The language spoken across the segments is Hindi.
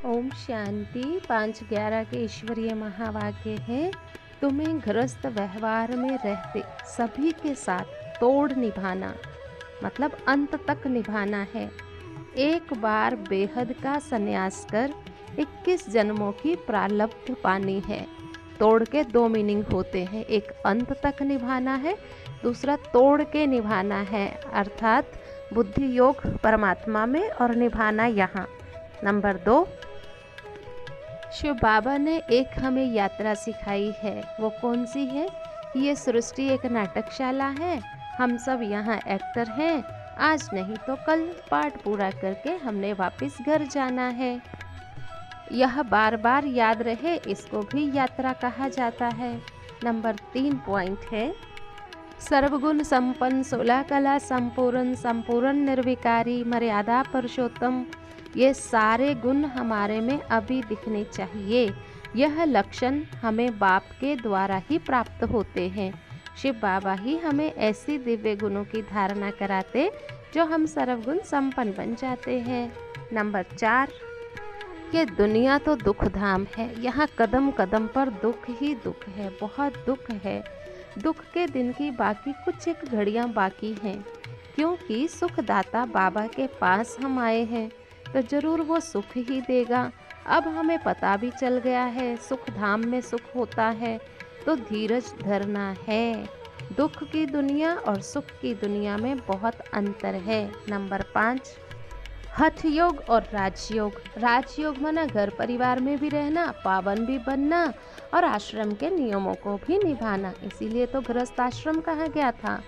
ओम शांति। 5:11 के ईश्वरीय महावाक्य है, तुम्हें गृहस्थ व्यवहार में रहते सभी के साथ तोड़ निभाना, मतलब अंत तक निभाना है। एक बार बेहद का संन्यास कर 21 जन्मों की प्रारब्ध पानी है। तोड़ के 2 मीनिंग होते हैं, एक अंत तक निभाना है, दूसरा तोड़ के निभाना है, अर्थात बुद्धि योग परमात्मा में और निभाना यहाँ। नंबर 2, शिव बाबा ने एक हमें यात्रा सिखाई है। वो कौन सी है? ये सृष्टि एक नाटकशाला है, हम सब यहाँ एक्टर हैं। आज नहीं तो कल पाठ पूरा करके हमने वापस घर जाना है। यह बार बार याद रहे, इसको भी यात्रा कहा जाता है। नंबर 3 पॉइंट है, सर्वगुण संपन्न 16 कला संपूर्ण संपूर्ण निर्विकारी मर्यादा पुरुषोत्तम। ये सारे गुण हमारे में अभी दिखने चाहिए। यह लक्षण हमें बाप के द्वारा ही प्राप्त होते हैं। शिव बाबा ही हमें ऐसी दिव्य गुणों की धारणा कराते जो हम सर्वगुण संपन्न बन जाते हैं। नंबर 4, ये दुनिया तो दुख धाम है। यहाँ कदम कदम पर दुख ही दुख है, बहुत दुख है। दुख के दिन की बाकी कुछ एक घड़ियाँ बाकी हैं, क्योंकि सुखदाता बाबा के पास हम आए हैं तो जरूर वो सुख ही देगा। अब हमें पता भी चल गया है सुख धाम में सुख होता है, तो धीरज धरना है। दुख की दुनिया और सुख की दुनिया में बहुत अंतर है। नंबर 5, हठ योग और राजयोग। राजयोग माना घर परिवार में भी रहना, पावन भी बनना और आश्रम के नियमों को भी निभाना, इसीलिए तो गृहस्थ आश्रम कहा गया था।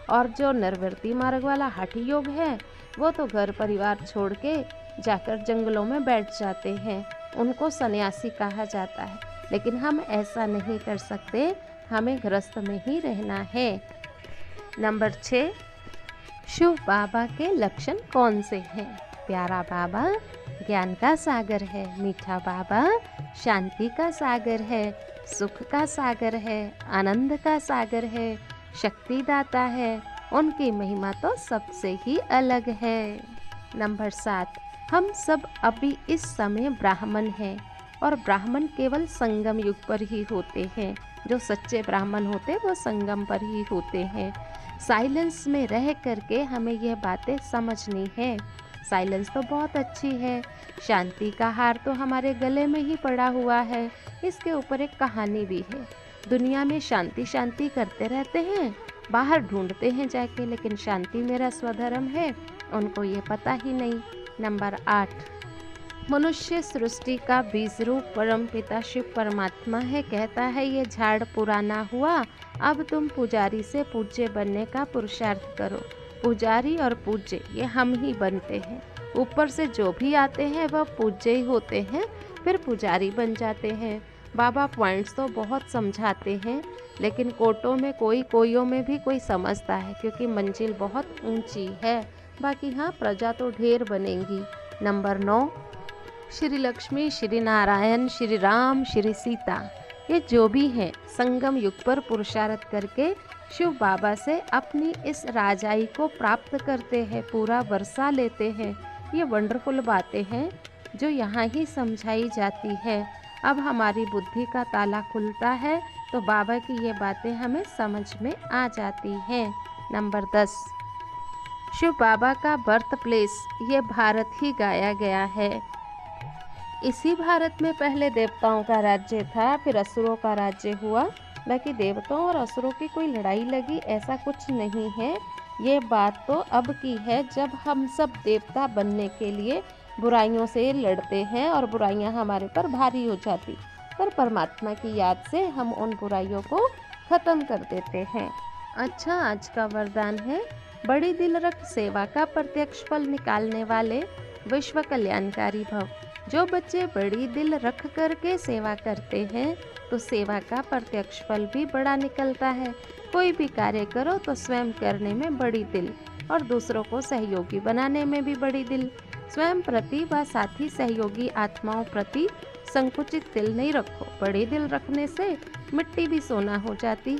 और जो निर्वृत्ति मार्ग वाला हठ योग है, वो तो घर परिवार छोड़ के जाकर जंगलों में बैठ जाते हैं, उनको सन्यासी कहा जाता है। लेकिन हम ऐसा नहीं कर सकते, हमें गृहस्थ में ही रहना है। नंबर 6, शिव बाबा के लक्षण कौन से हैं? प्यारा बाबा ज्ञान का सागर है, मीठा बाबा शांति का सागर है, सुख का सागर है, आनंद का सागर है, शक्तिदाता है। उनकी महिमा तो सबसे ही अलग है। नंबर 7, हम सब अभी इस समय ब्राह्मण हैं और ब्राह्मण केवल संगम युग पर ही होते हैं। जो सच्चे ब्राह्मण होते वो संगम पर ही होते हैं। साइलेंस में रह करके हमें यह बातें समझनी है। साइलेंस तो बहुत अच्छी है, शांति का हार तो हमारे गले में ही पड़ा हुआ है। इसके ऊपर एक कहानी भी है। दुनिया में शांति शांति करते रहते हैं, बाहर ढूंढते हैं जाके, लेकिन शांति मेरा स्वधर्म है, उनको ये पता ही नहीं। नंबर 8, मनुष्य सृष्टि का बीज रूप परम पिता शिव परमात्मा है। कहता है ये झाड़ पुराना हुआ, अब तुम पुजारी से पूज्य बनने का पुरुषार्थ करो। पुजारी और पूज्य ये हम ही बनते हैं। ऊपर से जो भी आते हैं वह पूज्य ही होते हैं, फिर पुजारी बन जाते हैं। बाबा पॉइंट्स तो बहुत समझाते हैं, लेकिन कोटों में कोइयों में भी कोई समझता है, क्योंकि मंजिल बहुत ऊंची है। बाकी हाँ, प्रजा तो ढेर बनेंगी। नंबर 9, श्री लक्ष्मी, श्री नारायण, श्री राम, श्री सीता, ये जो भी हैं संगम युग पर पुरुषार्थ करके शिव बाबा से अपनी इस राजाई को प्राप्त करते हैं, पूरा वर्षा लेते हैं। ये वंडरफुल बातें हैं जो यहाँ ही समझाई जाती है। अब हमारी बुद्धि का ताला खुलता है तो बाबा की ये बातें हमें समझ में आ जाती हैं। नंबर 10, शिव बाबा का बर्थ प्लेस ये भारत ही गाया गया है। इसी भारत में पहले देवताओं का राज्य था, फिर असुरों का राज्य हुआ। बाकी देवताओं और असुरों की कोई लड़ाई लगी ऐसा कुछ नहीं है। ये बात तो अब की है, जब हम सब देवता बनने के लिए बुराइयों से लड़ते हैं और बुराइयां हमारे पर भारी हो जाती, पर परमात्मा की याद से हम उन बुराइयों को ख़त्म कर देते हैं। अच्छा, आज का वरदान है, बड़ी दिल रख सेवा का प्रत्यक्ष फल निकालने वाले विश्व कल्याणकारी भव। जो बच्चे बड़ी दिल रख करके सेवा करते हैं तो सेवा का प्रत्यक्ष फल भी बड़ा निकलता है। कोई भी कार्य करो तो स्वयं करने में बड़ी दिल और दूसरों को सहयोगी बनाने में भी बड़ी दिल। स्वयं प्रति व साथी सहयोगी आत्माओं प्रति संकुचित दिल नहीं रखो। बड़े दिल रखने से मिट्टी भी सोना हो जाती,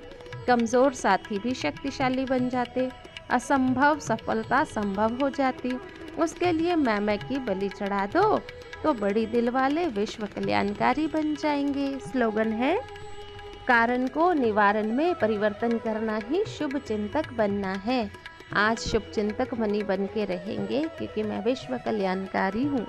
कमज़ोर साथी भी शक्तिशाली बन जाते, असंभव सफलता संभव हो जाती। उसके लिए मैं की बलि चढ़ा दो तो बड़ी दिल वाले विश्व कल्याणकारी बन जाएंगे। स्लोगन है, कारण को निवारण में परिवर्तन करना ही शुभ चिंतक बनना है। आज शुभ चिंतक मनी बन के रहेंगे, क्योंकि मैं विश्व कल्याणकारी हूँ।